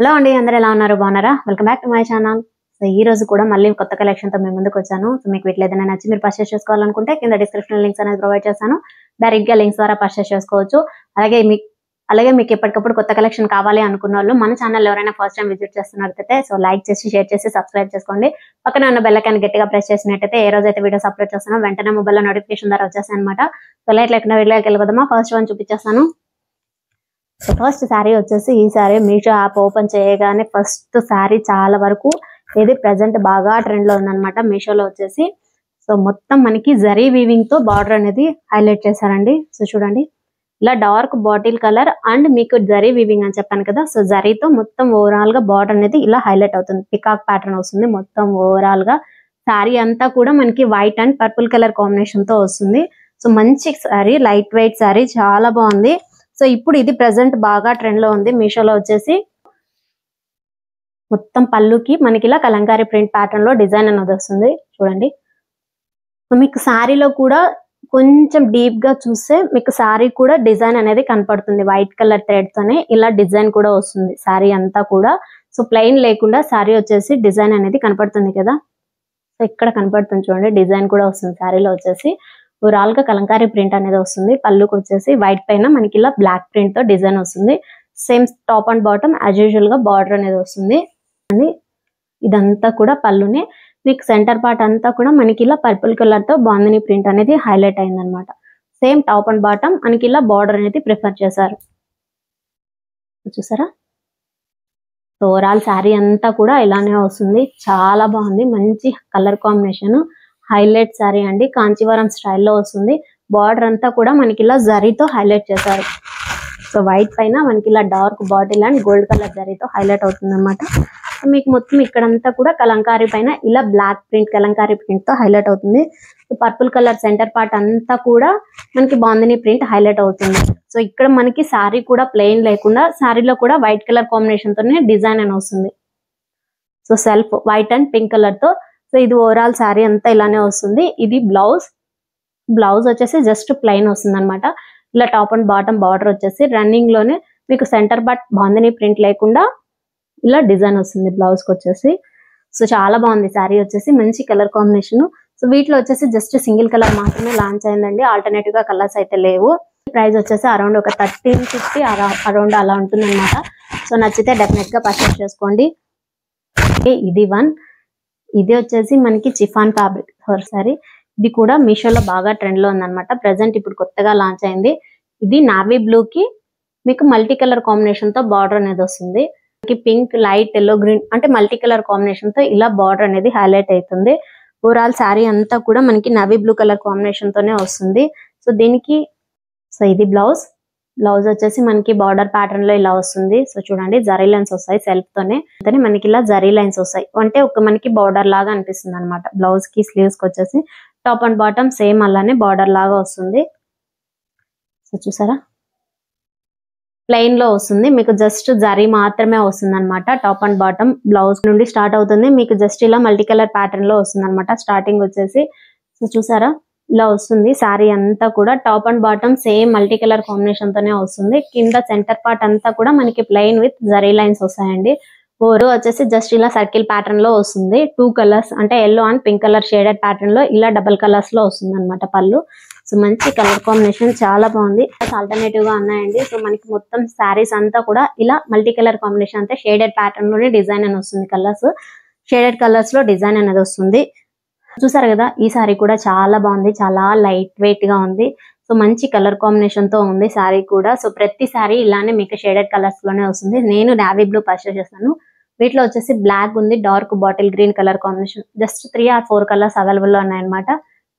Hello అండి, అందరూ ఎలా ఉన్నారు? బాగున్నారా? Welcome back to my channel. So ఈ రోజు కూడా మళ్ళీ కొత్త కలెక్షన్ తో మేము ముందుకు వచ్చాను. సో మీకు వీటిలో ఏదైనా నచ్చి మీరు పర్చేస్ చేసుకోవాలనుకుంటే కింద డిస్క్రిప్షన్ లింక్స్ అనేది ప్రొవైడ్ చేస్తాను. డైరెక్ట్ గా లింక్స్ ద్వారా పర్చేస్ చేసుకోవచ్చు. అలాగే మీకు ఎప్పటికప్పుడు కొత్త కలెక్షన్ కావాలి అనుకున్న వాళ్ళు మన ఛానల్ ఎవరైనా ఫస్ట్ టైం విజిట్ చేస్తున్నట్లయితే సో లైక్ చేసి షేర్ చేసి సబ్స్క్రైబ్ చేసుకోండి. పక్కన ఉన్న బెల్ ఐకాన్ గట్టిగా ప్రెస్ చేసినట్టయితే ఏ రోజైతే వీడియోస్ అప్లోడ్ చేస్తానో వెంటనే మొబైల్లో నోటిఫికేషన్ ద్వారా వచ్చేస్తాయి అనమాట. సో లైట్ లేకుండా వీడియోకి వెళ్ళిపోదామా? ఫస్ట్ వన్ చూపించేస్తాను. సో ఫస్ట్ శారీ వచ్చేసి ఈ శారీ మీషో యాప్ ఓపెన్ చేయగానే ఫస్ట్ శారీ చాలా వరకు ఇది ప్రెసెంట్ బాగా ట్రెండ్ లో ఉందన్నమాట మీషోలో వచ్చేసి. సో మొత్తం మనకి జరీ వీవింగ్ తో బార్డర్ అనేది హైలైట్ చేశారండి. సో చూడండి, ఇలా డార్క్ బాటిల్ కలర్ అండ్ మీకు జరీ వీవింగ్ అని చెప్పాను కదా. సో జరీతో మొత్తం ఓవరాల్ గా బార్డర్ అనేది ఇలా హైలైట్ అవుతుంది. పికాక్ ప్యాటర్న్ వస్తుంది మొత్తం ఓవరాల్ గా. శారీ అంతా కూడా మనకి white and purple colour combination తో వస్తుంది. సో మంచి శారీ, లైట్ వెయిట్ శారీ, చాలా బాగుంది. సో ఇప్పుడు ఇది ప్రెసెంట్ బాగా ట్రెండ్ లో ఉంది మీషోలో వచ్చేసి. మొత్తం పళ్ళుకి మనకి ఇలా కలంకారీ ప్రింట్ ప్యాటర్న్ లో డిజైన్ అనేది వస్తుంది చూడండి. సో మీకు శారీలో కూడా కొంచెం డీప్ గా చూస్తే మీకు శారీ కూడా డిజైన్ అనేది కనపడుతుంది. వైట్ కలర్ థ్రెడ్ తోనే ఇలా డిజైన్ కూడా వస్తుంది శారీ అంతా కూడా. సో ప్లెయిన్ లేకుండా శారీ వచ్చేసి డిజైన్ అనేది కనపడుతుంది కదా. సో ఇక్కడ కనపడుతుంది చూడండి, డిజైన్ కూడా వస్తుంది శారీలో వచ్చేసి. ఓవరాల్ గా కలంకారీ ప్రింట్ అనేది వస్తుంది. పళ్ళుకి వచ్చేసి వైట్ పైన మనకి ఇలా బ్లాక్ ప్రింట్ తో డిజైన్ వస్తుంది. Same top and bottom as usual గా బార్డర్ అనేది వస్తుంది. ఇదంతా కూడా పళ్ళునే. మీకు సెంటర్ పార్ట్ అంతా కూడా మనకి ఇలా పర్పుల్ కలర్ తో బాందిని ప్రింట్ అనేది హైలైట్ అయింది అనమాట. సేమ్ టాప్ అండ్ బాటమ్ మనకి ఇలా బార్డర్ అనేది ప్రిఫర్ చేశారు. చూసారా? ఓవరాల్ శారీ అంతా కూడా ఇలానే వస్తుంది. చాలా బాగుంది, మంచి కలర్ కాంబినేషన్, హైలైట్ శారీ అండి. కాంచీవరం స్టైల్లో వస్తుంది. బార్డర్ అంతా కూడా మనకి ఇలా జరీతో హైలైట్ చేశారు. సో వైట్ పైన మనకి ఇలా dark bottle and gold colour జరీతో హైలైట్ అవుతుంది అనమాట. మీకు మొత్తం ఇక్కడంతా కూడా కలంకారీ పైన ఇలా బ్లాక్ ప్రింట్ కలంకారీ ప్రింట్ తో హైలైట్ అవుతుంది. పర్పుల్ కలర్ సెంటర్ పార్ట్ అంతా కూడా మనకి బాందిని ప్రింట్ హైలైట్ అవుతుంది. సో ఇక్కడ మనకి శారీ కూడా ప్లెయిన్ లేకుండా శారీలో కూడా వైట్ కలర్ కాంబినేషన్ తోనే డిజైన్ అని వస్తుంది. So self white and pink colour తో. సో ఇది ఓవరాల్ శారీ అంతా ఇలానే వస్తుంది. ఇది బ్లౌజ్ వచ్చేసి జస్ట్ ప్లెయిన్ వస్తుంది అనమాట. ఇలా టాప్ అండ్ బాటమ్ బార్డర్ వచ్చేసి రన్నింగ్ లోనే మీకు సెంటర్ పార్ట్ బాందిని ప్రింట్ లేకుండా ఇలా డిజైన్ వస్తుంది బ్లౌజ్ కి వచ్చేసి. సో చాలా బాగుంది శారీ వచ్చేసి, మంచి కలర్ కాంబినేషన్. సో వీటిలో వచ్చేసి జస్ట్ సింగిల్ కలర్ మాత్రమే లాంచ్ అయిందండి, ఆల్టర్నేటివ్ గా కలర్స్ అయితే లేవు. ప్రైస్ వచ్చేసి అరౌండ్ ఒక 1350 అరౌండ్ అలా ఉంటుంది అనమాట. సో నచ్చితే డెఫినెట్ గా పర్చేస్ చేసుకోండి. ఇది వన్. ఇది వచ్చేసి మనకి చిఫాన్ ఫ్యాబ్రిక్ సారీ. ఇది కూడా మీషోలో బాగా ట్రెండ్ లో ఉందన్నమాట. ప్రెసెంట్ ఇప్పుడు కొత్తగా లాంచ్ అయింది. ఇది నావీ బ్లూ కి మీకు మల్టీ కలర్ కాంబినేషన్ తో బార్డర్ అనేది వస్తుంది. పింక్, లైట్ ఎల్లో, గ్రీన్ అంటే మల్టీ కలర్ కాంబినేషన్ తో ఇలా బార్డర్ అనేది హైలైట్ అవుతుంది. ఓవరాల్ శారీ అంతా కూడా మనకి నావీ బ్లూ కలర్ కాంబినేషన్ తోనే వస్తుంది. సో ఇది బ్లౌజ్ వచ్చేసి మనకి బార్డర్ ప్యాటర్న్ లో ఇలా వస్తుంది. సో చూడండి, జరీ లైన్స్ వస్తాయి సెల్ఫ్ తోనే. మనకి ఇలా జరీ లైన్స్ వస్తాయి అంటే ఒక మనకి బార్డర్ లాగా అనిపిస్తుంది అనమాట. బ్లౌజ్ కి స్లీవ్స్ కి వచ్చేసి టాప్ అండ్ బాటమ్ సేమ్ అలానే బార్డర్ లాగా వస్తుంది. సో చూసారా, ప్లెయిన్ లో వస్తుంది. మీకు జస్ట్ జరీ మాత్రమే వస్తుంది అనమాట. టాప్ అండ్ బాటమ్ బ్లౌజ్ నుండి స్టార్ట్ అవుతుంది. మీకు జస్ట్ ఇలా మల్టీ కలర్ ప్యాటర్న్ లో వస్తుంది అనమాట స్టార్టింగ్ వచ్చేసి. సో చూసారా, ఇలా వస్తుంది శారీ అంతా కూడా. Top and bottom same multi colour combination తోనే వస్తుంది. కింద సెంటర్ పార్ట్ అంతా కూడా మనకి ప్లెయిన్ విత్ జరీ లైన్స్ వస్తాయండి. ఓరు వచ్చేసి జస్ట్ ఇలా సర్కిల్ ప్యాటర్న్ లో వస్తుంది. 2 కలర్స్ అంటే yellow and pink colour shaded pattern లో ఇలా డబుల్ కలర్స్ లో వస్తుంది అనమాట పళ్ళు. సో మంచి కలర్ కాంబినేషన్, చాలా బాగుంది. ఆల్టర్నేటివ్ గా ఉన్నాయండి. సో మనకి మొత్తం శారీస్ అంతా కూడా ఇలా మల్టీ కలర్ కాంబినేషన్ అంటే షేడెడ్ ప్యాటర్న్ లోనే డిజైన్ అని వస్తుంది. కలర్స్ షేడెడ్ కలర్స్ లో డిజైన్ అనేది వస్తుంది. చూసారు కదా, ఈ శారీ కూడా చాలా బాగుంది, చాలా లైట్ వెయిట్ గా ఉంది. సో మంచి కలర్ కాంబినేషన్ తో ఉంది శారీ కూడా. సో ప్రతి శారీ ఇలానే మీకు షేడెడ్ కలర్స్ లోనే వస్తుంది. నేను నావీ బ్లూ పర్చేస్ చేస్తాను. వీటిలో వచ్చేసి బ్లాక్ ఉంది, dark bottle green colour combination. Just 3 or 4 colours available లో ఉన్నాయన్నమాట.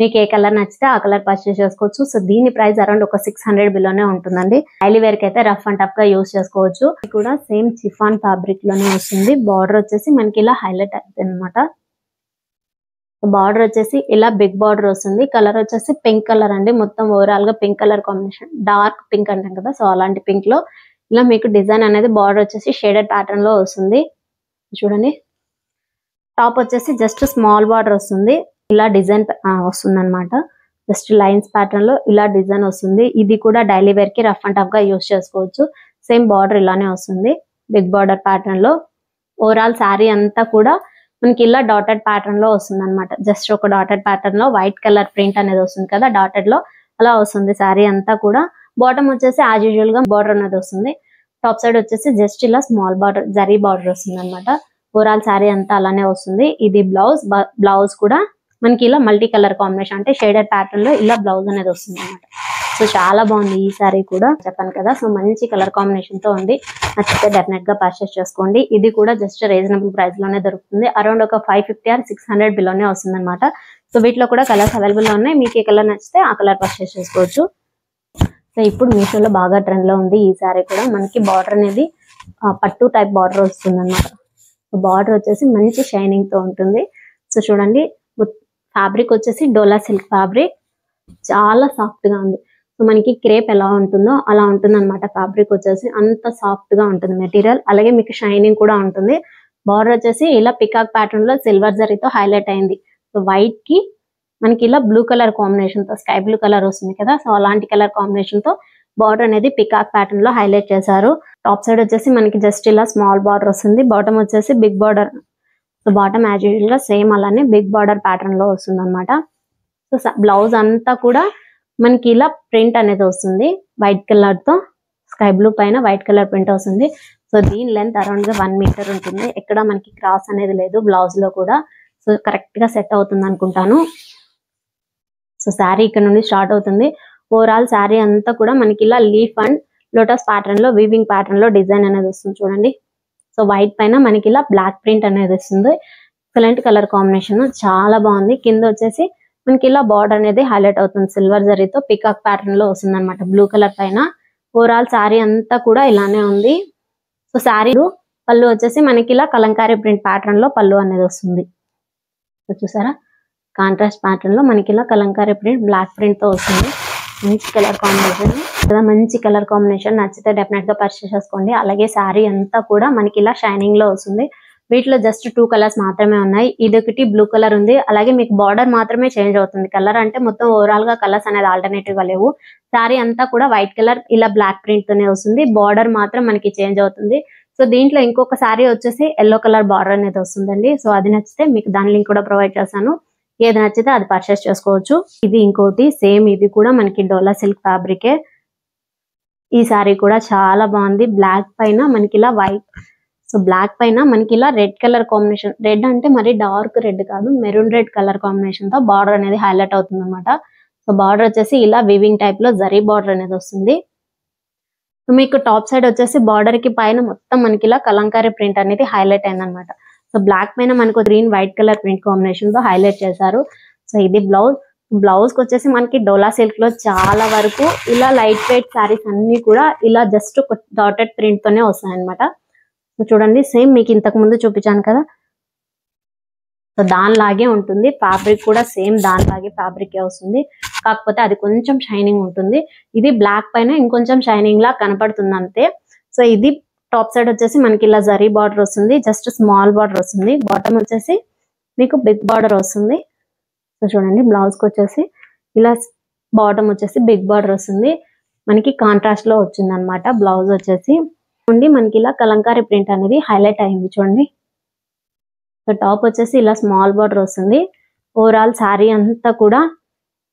మీకు ఏ కలర్ నచ్చితే ఆ కలర్ పర్చేస్ చేసుకోవచ్చు. సో దీని ప్రైస్ అరౌండ్ ఒక 600 బిలోనే ఉంటుందండి. డైలీ వేర్ కి అయితే రఫ్ అండ్ టఫ్ గా యూజ్ చేసుకోవచ్చు. ఇది కూడా సేమ్ చిఫాన్ ఫ్యాబ్రిక్ లోనే వస్తుంది. బార్డర్ వచ్చేసి మనకి ఇలా హైలైట్ అవుతుంది అనమాట. బార్డర్ వచ్చేసి ఇలా బిగ్ బార్డర్ వస్తుంది. కలర్ వచ్చేసి పింక్ కలర్ అండి. మొత్తం ఓవరాల్ గా pink colour combination, dark pink అంటాం కదా. సో అలాంటి పింక్ లో ఇలా మీకు డిజైన్ అనేది బార్డర్ వచ్చేసి షేడెడ్ ప్యాటర్న్ లో వస్తుంది. చూడండి, టాప్ వచ్చేసి జస్ట్ స్మాల్ బార్డర్ వస్తుంది. ఇలా డిజైన్ వస్తుంది అనమాట. జస్ట్ లైన్స్ ప్యాటర్న్ లో ఇలా డిజైన్ వస్తుంది. ఇది కూడా డైలీ వేర్ కి రఫ్ అండ్ టఫ్ గా యూజ్ చేసుకోవచ్చు. సేమ్ బార్డర్ ఇలానే వస్తుంది. బిగ్ బార్డర్ ప్యాటర్న్ లో. ఓవరాల్ శారీ అంతా కూడా మనకి ఇలా డాటెడ్ ప్యాటర్న్ లో వస్తుంది అనమాట. జస్ట్ ఒక డాటెడ్ ప్యాటర్న్ లో వైట్ కలర్ ప్రింట్ అనేది వస్తుంది కదా డాటెడ్ లో, అలా వస్తుంది శారీ అంతా కూడా. బాటమ్ వచ్చేసి యాజ్ యూజువల్ గా బార్డర్ అనేది వస్తుంది. టాప్ సైడ్ వచ్చేసి జస్ట్ ఇలా స్మాల్ బార్డర్ జరీ బార్డర్ వస్తుంది అనమాట. ఓవరాల్ శారీ అంతా అలానే వస్తుంది. ఇది బ్లౌజ్. బ్లౌజ్ కూడా మనకి ఇలా మల్టీ కలర్ కాంబినేషన్ అంటే షేడెడ్ ప్యాటర్న్ లో ఇలా బ్లౌజ్ అనేది వస్తుంది అనమాట. సో చాలా బాగుంది ఈ సారీ కూడా, చెప్పాను కదా. సో మంచి కలర్ కాంబినేషన్ తో ఉంది. నచ్చితే డెఫినెట్ గా పర్చేస్ చేసుకోండి. ఇది కూడా జస్ట్ రీజనబుల్ ప్రైస్ లోనే దొరుకుతుంది. అరౌండ్ ఒక 550 ఆర్ 600 బిలోనే వస్తుంది అనమాట. సో వీటిలో కూడా కలర్స్ అవైలబుల్ గా ఉన్నాయి. మీకు ఏ కలర్ నచ్చితే ఆ కలర్ పర్చేస్ చేసుకోవచ్చు. సో ఇప్పుడు మీషోలో బాగా ట్రెండ్ లో ఉంది ఈ సారీ కూడా. మనకి బార్డర్ అనేది పట్టు టైప్ బార్డర్ వస్తుంది అనమాట. బార్డర్ వచ్చేసి మంచి షైనింగ్ తో ఉంటుంది. సో చూడండి, ఫ్యాబ్రిక్ వచ్చేసి డోలా సిల్క్ ఫ్యాబ్రిక్, చాలా సాఫ్ట్ గా ఉంది. సో మనకి క్రేప్ ఎలా ఉంటుందో అలా ఉంటుంది అనమాట. ఫ్యాబ్రిక్ వచ్చేసి అంత సాఫ్ట్ గా ఉంటుంది మెటీరియల్. అలాగే మీకు షైనింగ్ కూడా ఉంటుంది. బార్డర్ వచ్చేసి ఇలా పికాక్ ప్యాటర్న్ లో సిల్వర్ జరీతో హైలైట్ అయింది. సో వైట్ కి మనకి ఇలా బ్లూ కలర్ కాంబినేషన్ తో, స్కై బ్లూ కలర్ వస్తుంది కదా, సో అలాంటి కలర్ కాంబినేషన్ తో బార్డర్ అనేది పికాక్ ప్యాటర్న్ లో హైలైట్ చేశారు. టాప్ సైడ్ వచ్చేసి మనకి జస్ట్ ఇలా స్మాల్ బార్డర్ వస్తుంది. బాటమ్ వచ్చేసి big border. So bottom as usual గా సేమ్ అలానే బిగ్ బార్డర్ ప్యాటర్న్ లో వస్తుంది అనమాట. సో బ్లౌజ్ అంతా కూడా మనకి ఇలా ప్రింట్ అనేది వస్తుంది వైట్ కలర్ తో, స్కై బ్లూ పైన వైట్ కలర్ ప్రింట్ వస్తుంది. సో దీని లెంత్ అరౌండ్ గా 1 మీటర్ ఉంటుంది. ఎక్కడ మనకి క్రాస్ అనేది లేదు బ్లౌజ్ లో కూడా. సో కరెక్ట్ గా సెట్ అవుతుంది అనుకుంటాను. సో శారీ ఇక్కడ నుండి స్టార్ట్ అవుతుంది. ఓవరాల్ శారీ అంతా కూడా మనకి ఇలా లీఫ్ అండ్ లోటస్ ప్యాటర్న్ లో, వీవింగ్ ప్యాటర్న్ లో డిజైన్ అనేది వస్తుంది చూడండి. సో వైట్ పైన మనకి ఇలా బ్లాక్ ప్రింట్ అనేది వస్తుంది. ఎక్సలెంట్ కలర్ కాంబినేషన్, చాలా బాగుంది. కింద వచ్చేసి మనకి ఇలా బార్డర్ అనేది హైలైట్ అవుతుంది సిల్వర్ జరీతో, పికాక్ ప్యాటర్న్ లో వస్తుంది అనమాట బ్లూ కలర్ పైన. ఓవరాల్ శారీ అంతా కూడా ఇలానే ఉంది. సో శారీ పళ్ళు వచ్చేసి మనకి ఇలా కలంకారీ ప్రింట్ ప్యాటర్న్ లో పళ్ళు అనేది వస్తుంది. సో చూసారా, కాంట్రాస్ట్ ప్యాటర్న్ లో మనకి ఇలా కలంకారీ ప్రింట్ బ్లాక్ ప్రింట్ తో వస్తుంది. మంచి కలర్ కాంబినేషన్ కదా, మంచి కలర్ కాంబినేషన్. నచ్చితే డెఫినెట్ గా పర్చేస్ చేసుకోండి. అలాగే శారీ అంతా కూడా మనకి ఇలా షైనింగ్ లో వస్తుంది. వీటిలో జస్ట్ 2 కలర్స్ మాత్రమే ఉన్నాయి. ఇదొకటి బ్లూ కలర్ ఉంది. అలాగే మీకు బార్డర్ మాత్రమే చేంజ్ అవుతుంది. కలర్ అంటే మొత్తం ఓవరాల్ గా కలర్స్ అనేది ఆల్టర్నేటివ్ గా లేవు. శారీ అంతా కూడా వైట్ కలర్ ఇలా బ్లాక్ ప్రింట్ తోనే వస్తుంది. బార్డర్ మాత్రం మనకి చేంజ్ అవుతుంది. సో దీంట్లో ఇంకొక శారీ వచ్చేసి ఎల్లో కలర్ బార్డర్ అనేది వస్తుందండి. సో అది నచ్చితే మీకు దాని లింక్ కూడా ప్రొవైడ్ చేస్తాను. ఏది నచ్చితే అది పర్చేస్ చేసుకోవచ్చు. ఇది ఇంకోటి సేమ్, ఇది కూడా మనకి డోలా సిల్క్ ఫ్యాబ్రికే. ఈ శారీ కూడా చాలా బాగుంది. బ్లాక్ పైన మనకి ఇలా వైట్, సో బ్లాక్ పైన మనకి ఇలా రెడ్ కలర్ కాంబినేషన్, రెడ్ అంటే మరి డార్క్ రెడ్ కాదు, మెరూన్ రెడ్ కలర్ కాంబినేషన్ తో బార్డర్ అనేది హైలైట్ అవుతుంది అనమాట. సో బార్డర్ వచ్చేసి ఇలా వీవింగ్ టైప్ లో జరీ బార్డర్ అనేది వస్తుంది. సో మీకు టాప్ సైడ్ వచ్చేసి బార్డర్ కి పైన మొత్తం మనకి ఇలా కలంకారీ ప్రింట్ అనేది హైలైట్ అయింది అనమాట. సో బ్లాక్ పైన మనకు green white colour print combination తో హైలైట్ చేశారు. సో ఇది బ్లౌజ్. బ్లౌజ్ కి వచ్చేసి మనకి డోలా సిల్క్ లో చాలా వరకు ఇలా లైట్ వెయిట్ శారీస్ అన్ని కూడా ఇలా జస్ట్ ఒక డాటెడ్ ప్రింట్ తోనే వస్తాయి అనమాట. సో చూడండి, సేమ్ మీకు ఇంతకు ముందు చూపించాను కదా, సో దానిలాగే ఉంటుంది. ఫ్యాబ్రిక్ కూడా సేమ్ దానిలాగే ఫ్యాబ్రిక్ వస్తుంది. కాకపోతే అది కొంచెం షైనింగ్ ఉంటుంది. ఇది బ్లాక్ పైన ఇంకొంచెం షైనింగ్ లా కనపడుతుంది అంతే. సో ఇది టాప్ సైడ్ వచ్చేసి మనకి ఇలా జరీ బార్డర్ వస్తుంది. జస్ట్ స్మాల్ బార్డర్ వస్తుంది. బాటమ్ వచ్చేసి మీకు బిగ్ బార్డర్ వస్తుంది. సో చూడండి, బ్లౌజ్ కి వచ్చేసి ఇలా బాటమ్ వచ్చేసి బిగ్ బార్డర్ వస్తుంది. మనకి కాంట్రాస్ట్ లో వచ్చింది అనమాట. బ్లౌజ్ వచ్చేసి మనకి ఇలా కలంకారీ ప్రింట్ అనేది హైలైట్ అయింది చూడండి. సో టాప్ వచ్చేసి ఇలా స్మాల్ బార్డర్ వస్తుంది. ఓవరాల్ శారీ అంతా కూడా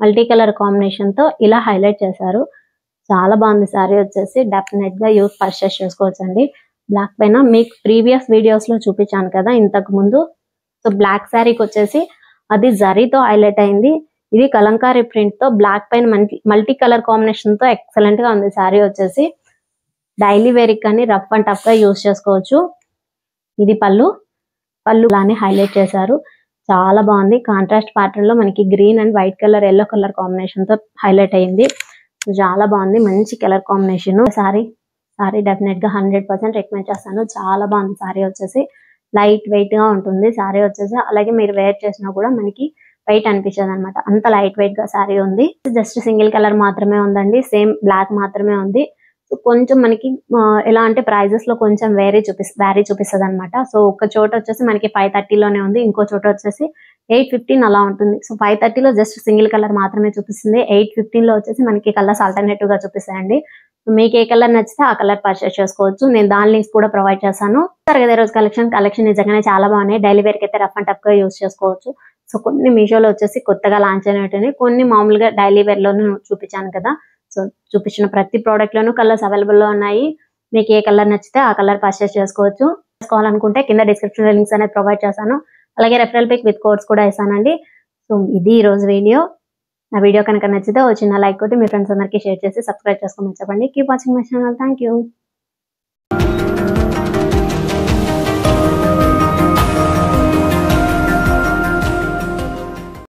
మల్టీ కలర్ కాంబినేషన్ తో ఇలా హైలైట్ చేశారు. చాలా బాగుంది శారీ వచ్చేసి. డెఫినెట్ గా యూస్ పర్చేస్ చేసుకోవచ్చు అండి. బ్లాక్ పైన మీకు ప్రీవియస్ వీడియోస్ లో చూపించాను కదా ఇంతకు ముందు. సో బ్లాక్ శారీకి వచ్చేసి అది జరీతో హైలైట్ అయింది. ఇది కలంకారీ ప్రింట్ తో బ్లాక్ పైన మల్టీ కలర్ కాంబినేషన్ తో ఎక్సలెంట్ గా ఉంది శారీ వచ్చేసి. డైలీ వేర్ కానీ రఫ్ అండ్ టఫ్ గా యూస్ చేసుకోవచ్చు. ఇది పళ్ళు లానే హైలైట్ చేశారు. చాలా బాగుంది. కాంట్రాస్ట్ ప్యాటర్న్ లో మనకి green and white colour, yellow colour combination తో హైలైట్ అయింది. చాలా బాగుంది, మంచి కలర్ కాంబినేషన్. సారీ డెఫినెట్ గా 100% రికమెండ్ చేస్తాను. చాలా బాగుంది సారీ వచ్చేసి. లైట్ వెయిట్ గా ఉంటుంది సారీ వచ్చేసి. అలాగే మీరు వేర్ చేసినా కూడా మనకి వెయిట్ అనిపించదు అనమాట. అంత లైట్ వెయిట్ గా సారీ ఉంది. జస్ట్ సింగిల్ కలర్ మాత్రమే ఉందండి. సేమ్ బ్లాక్ మాత్రమే ఉంది. సో కొంచెం మనకి ఎలా అంటే ప్రైజెస్ లో కొంచెం వ్యారీ చూపిస్తుంది అనమాట. సో ఒక చోట వచ్చేసి మనకి 530 లోనే ఉంది, ఇంకో చోట వచ్చేసి 815 అలా ఉంటుంది. సో 530 లో జస్ట్ సింగిల్ కలర్ మాత్రమే చూపిస్తుంది, 815 లో వచ్చేసి మనకి కలర్స్ ఆల్టర్నేటివ్ గా చూపిస్తాయండి. మీకు ఏ కలర్ నచ్చితే ఆ కలర్ పర్చేస్ చేసుకోవచ్చు. నేను దాని లింక్స్ కూడా ప్రొవైడ్ చేస్తాను. కదా ఈ రోజు కలెక్షన్ నిజంగానే చాలా బాగున్నాయి. డైలీ వేర్ కి అయితే రఫ్ అండ్ టఫ్ గా యూస్ చేసుకోవచ్చు. సో కొన్ని మీషోలో వచ్చేసి కొత్తగా లాంచ్ అయినట్టు, కొన్ని మామూలుగా డైలీ వేర్ లోను చూపించాను కదా. సో చూపించిన ప్రతి ప్రోడక్ట్ లోను కలర్స్ అవైలబుల్ లో ఉన్నాయి. మీకు ఏ కలర్ నచ్చితే ఆ కలర్ పర్చేస్ చేసుకోవాలనుకుంటే కింద డిస్క్రిప్షన్ లో లింక్స్ అనేది ప్రొవైడ్ చేశాను. అలాగే రెఫరల్ పిక్ విత్ కోడ్స్ కూడా ఇస్తానండి. సో ఇది ఈ రోజు వీడియో. నా వీడియో కనుక నచ్చితే ఓ చిన్న లైక్ కొట్టి మీ ఫ్రెండ్స్ అందరికీ షేర్ చేసి సబ్స్క్రైబ్ చేసుకోమని చెప్పండి. Keep watching my channel. Thank you.